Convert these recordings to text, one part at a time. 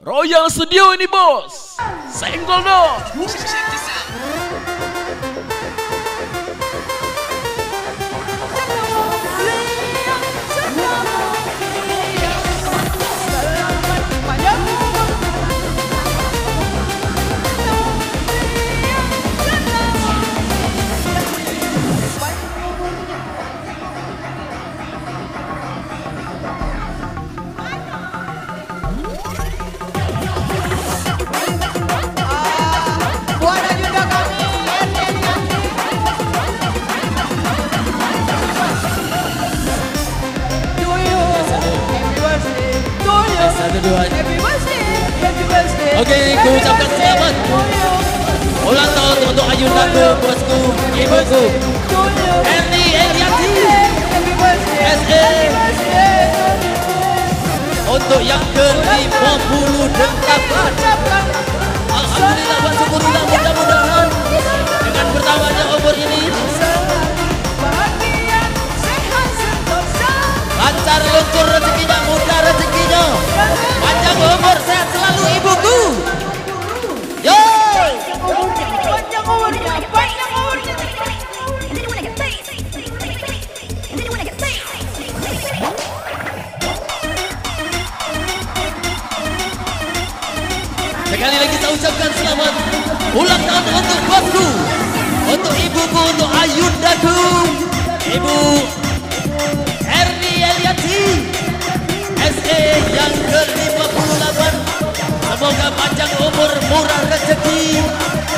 Royal Studio ini bos. Senggol dong. Oke, ku ucapkan selamat ulang tahun untuk ayundaku, bosku, ibuku, Erni Elianti, SE, untuk yang ke-58. Alhamdulillah wa syukurillah, mudah-mudahan dengan bertambahnya umur ini lancar luncur rezekinya, mudah rezekinya, panjang umur, sehat selalu ibuku. Yo! Panjang umurnya, panjang umurnya. Sekali lagi saya ucapkan selamat ulang tahun untuk bosku, untuk ibuku, untuk ayundaku, Ibu Erni Elianti, SE yang ke-58. Semoga panjang umur, murah rezeki,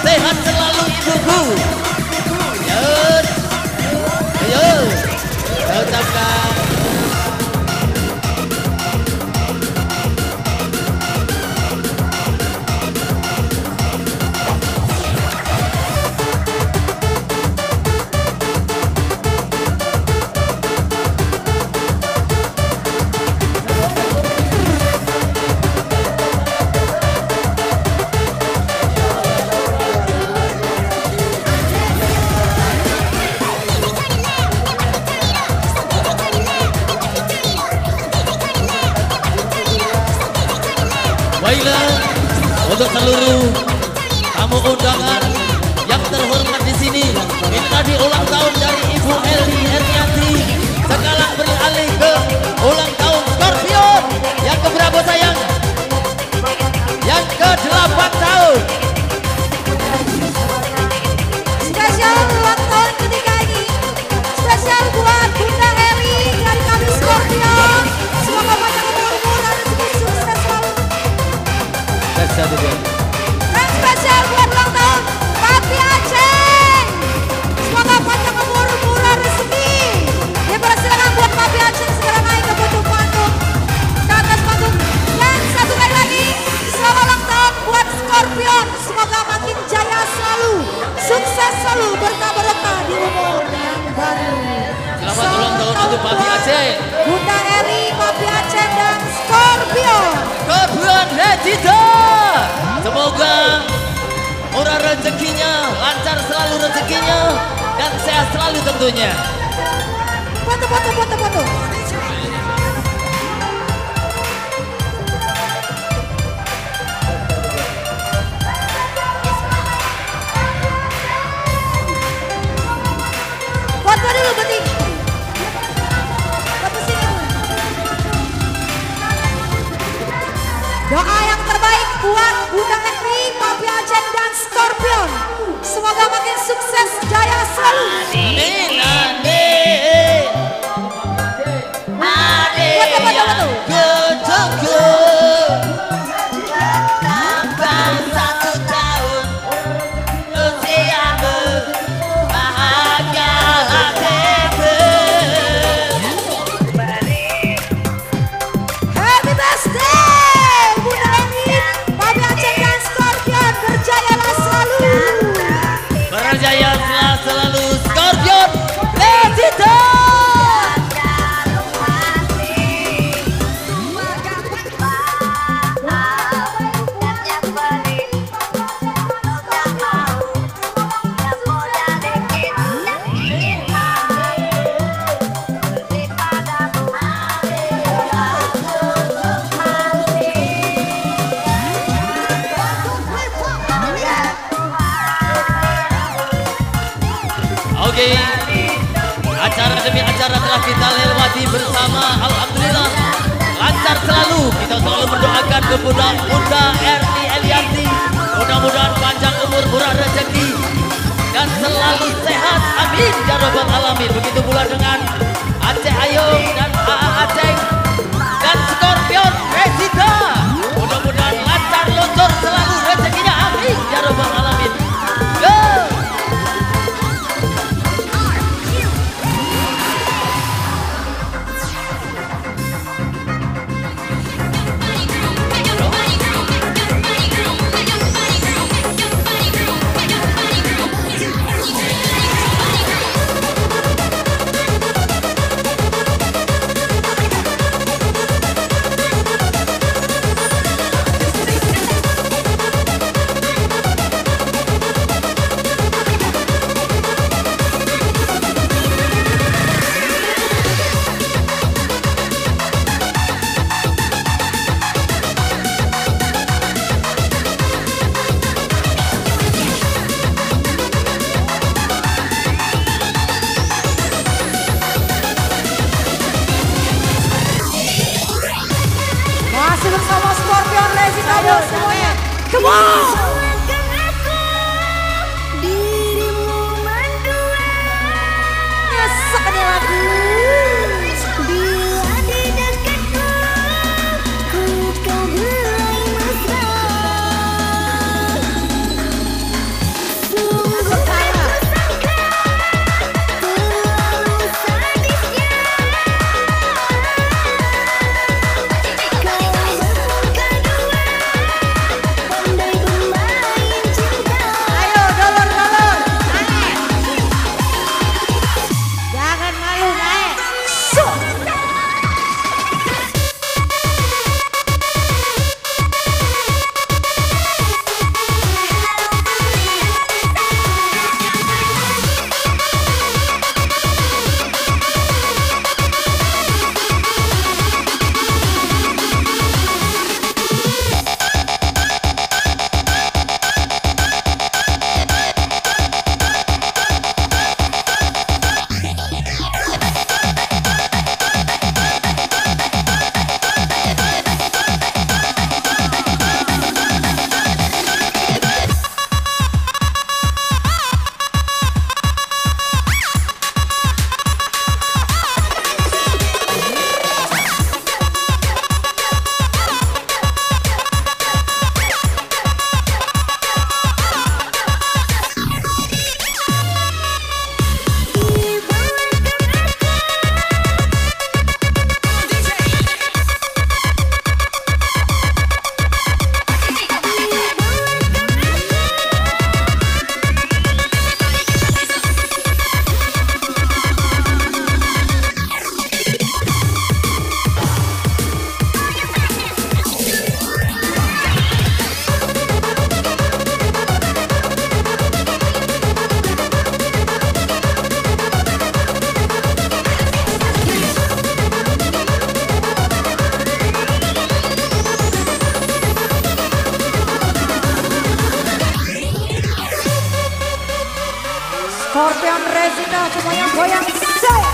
sehat selalu ibuku. Yes. Ayo, saya ucapkan. Baiklah, untuk seluruh tamu undangan yang terhormat di sini, ini tadi ulang tahun dari Ibu Erni Elianti. Sekarang beralih ke ulang tahun Scorpion yang keberapa sayang? Yang ke-8 tahun. Spesial ulang tahun ketika ini, spesial buat Bunda Eri dari kami Scorpion. Semoga panjang umur, murah rezeki, sukses selalu. Dan spesial buat ulang tahun Papi Aceh. Semoga panjang umur, murah rezeki. Dipersilakan buat Papi Aceh segera naik ke pojok panggung, ke atas panggung. Dan satu kali lagi, selamat ulang tahun buat Scorpion. Semoga makin jaya selalu, sukses selalu, berkah-berkah di umur yang baru. Selamat ulang tahun untuk Papi Aceh. Bunda Eri, Papi Aceh dan Scorpion. Scorpion Regita. Semoga murah rezekinya, lancar selalu rezekinya, dan sehat selalu tentunya. Foto. Foto dulu, penting. Foto sini. Doa yang terbaik buat Bunda Eri, Papi Aceh dan Scorpion. Semoga makin sukses, jaya selalu. Foto. Tambah 1 tahun usiamu, bahagia hatiku. Happy birthday Bunda Eri, Papi Aceh dan Scorpion. Berjayalah selalu. Berjaya selalu Scorpion Regita. acara telah kita lewati bersama. Alhamdulillah lancar selalu. Kita selalu mendoakan kepada Bunda Erni Elianti, mudah-mudahan panjang umur, murah rezeki dan selalu sehat, amin ya rabbal alamin. Begitu pula dengan Aceh Ayung dan AA Aceh dan Scorpion Resida, mudah-mudahan lancar lontor selalu rezekinya, amin ya rabbal alamin. Go! Masih bersama Scorpion Resida, ayo semuanya, come on! Nyesek ini lagu. Bila di dekatku, ku kau belai mesra. Sungguh aku sangka terlalu sadisnya. Kau bermuka dua, pandai bermain cinta. Ayo dolor, naik. Jangan malu, naik. Scorpion Resida, semuanya goyang saya.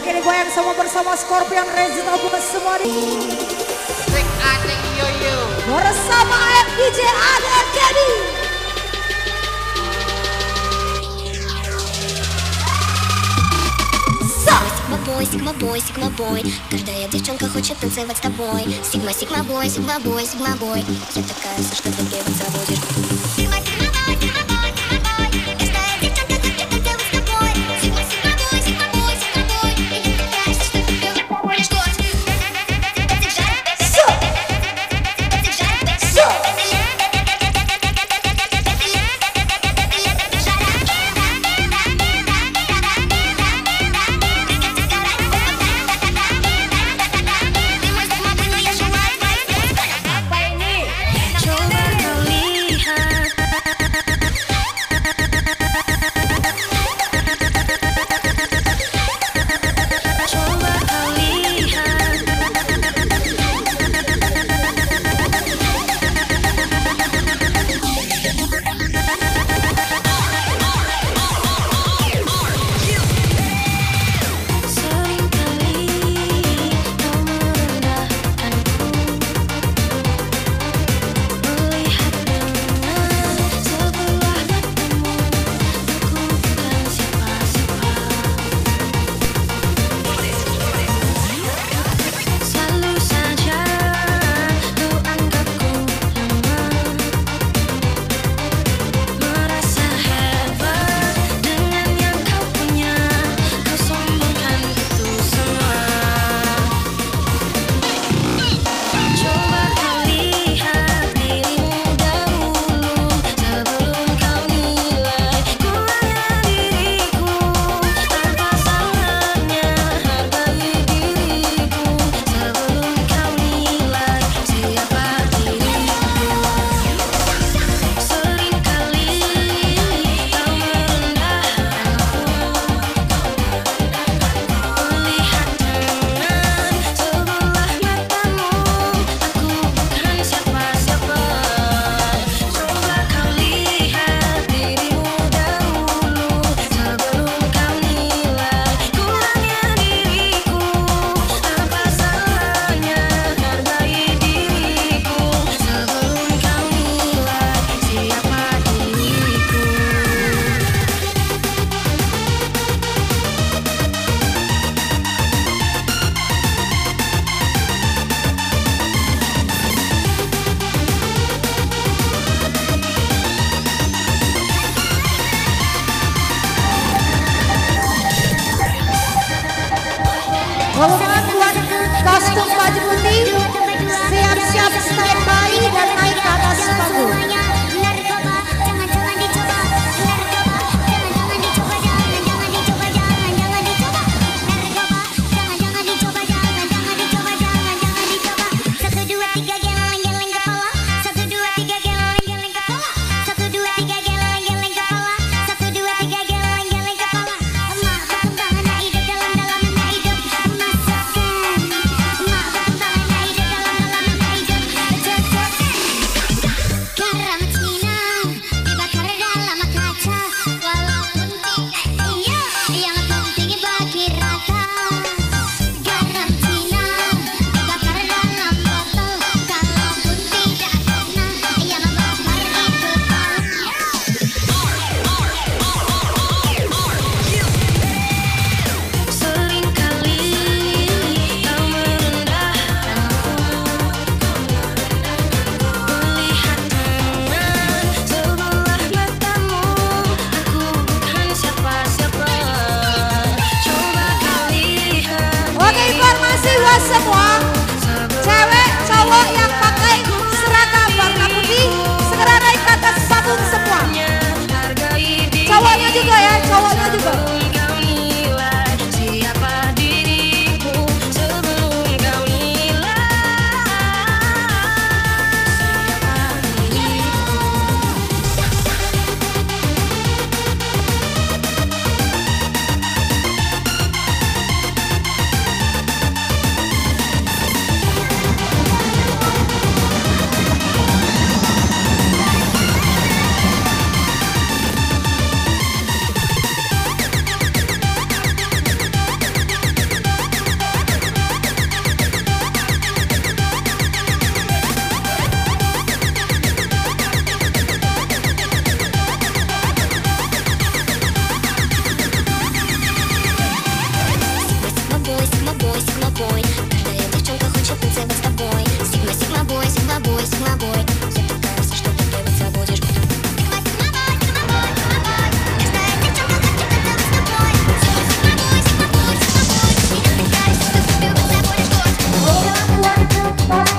Oke digoyang semua bersama Scorpion Rezito buat semua di bersama DJ Adel Kenny. Sigma boy, Sigma boy. Каждая девчонка хочет танцевать с тобой. Sigma, Sigma boy, Sigma boy, Sigma boy. Я такая, что ты певать забудешь. Sigma, Sigma boy, Sigma boy, Sigma boy. Каждая девчонка хочет танцевать с тобой. Sigma, Sigma boy, Sigma boy, Sigma boy. Я такая, что ты певать забудешь. Golongan buat kostum baju putih, siap-siap standby dan naik ke atas panggung. Semua cewek cowok yang pakai seragam warna putih segera naik ke atas panggung semua. Cowoknya juga ya, cowoknya juga. бой, сигма бой. Каждая девчонка хочет танцевать с тобой. Сигма, сигма бой, сигма бой, сигма бой. Я такая, все, что ты требоваться будешь. Сигма, сигма бой, сигма бой, сигма бой. Каждая девчонка хочет танцевать с тобой. Сигма, сигма бой, сигма бой, сигма бой. Я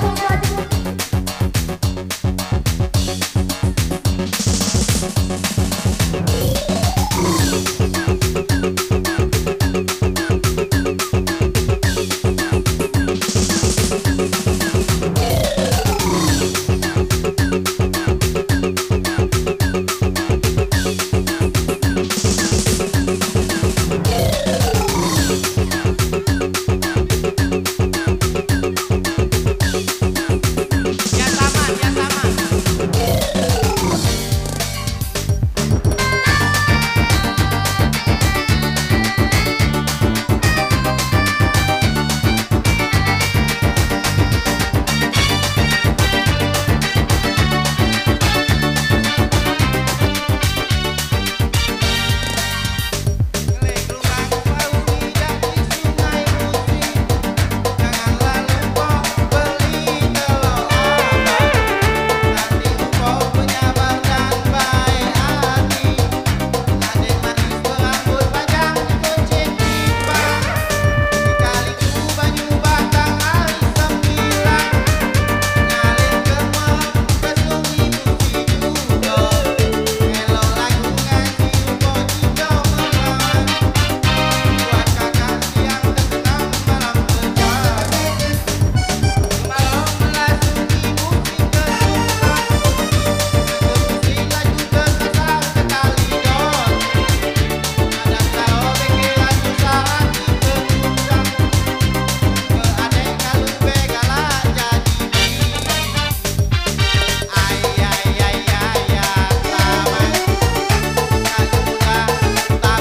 такая, все, что ты требоваться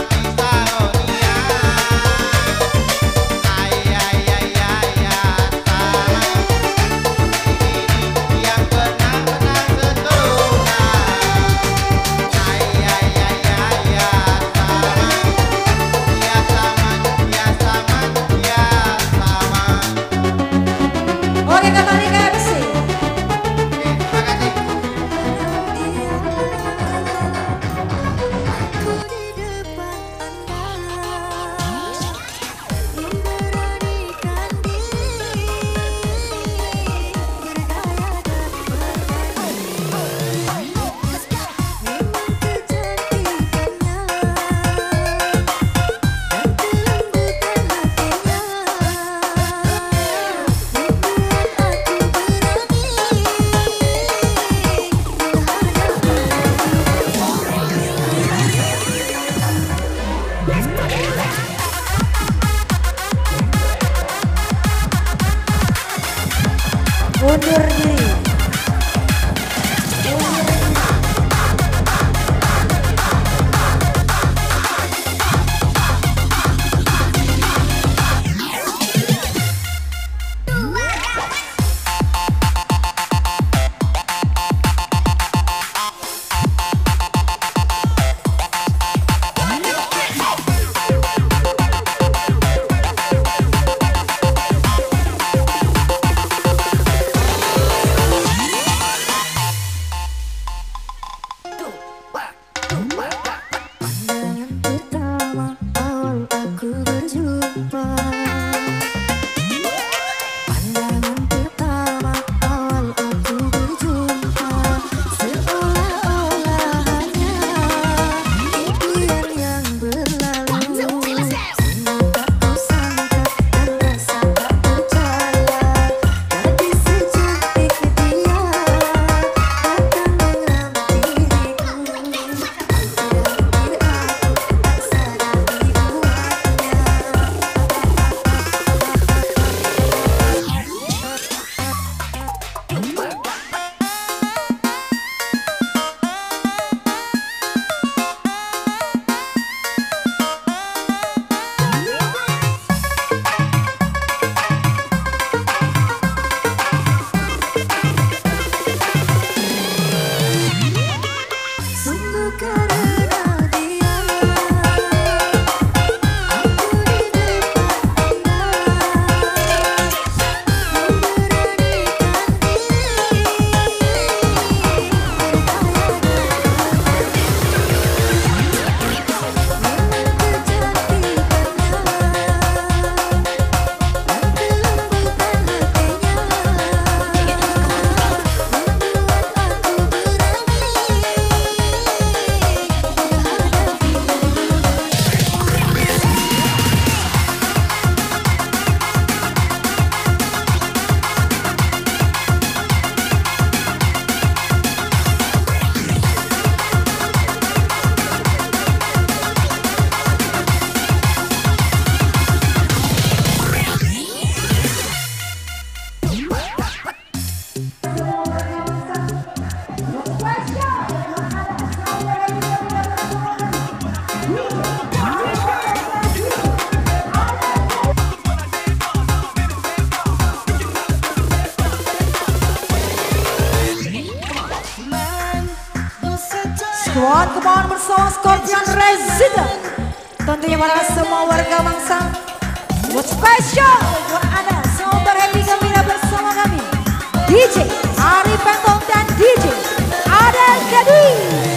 будешь. Undur diri. Tuan kemauan bersama Scorpion Resident. Tentunya para semua warga bangsa. Buat spesial buat Anda semua berhappy gembira bersama kami DJ Ari Pentong dan DJ Adel Gadis.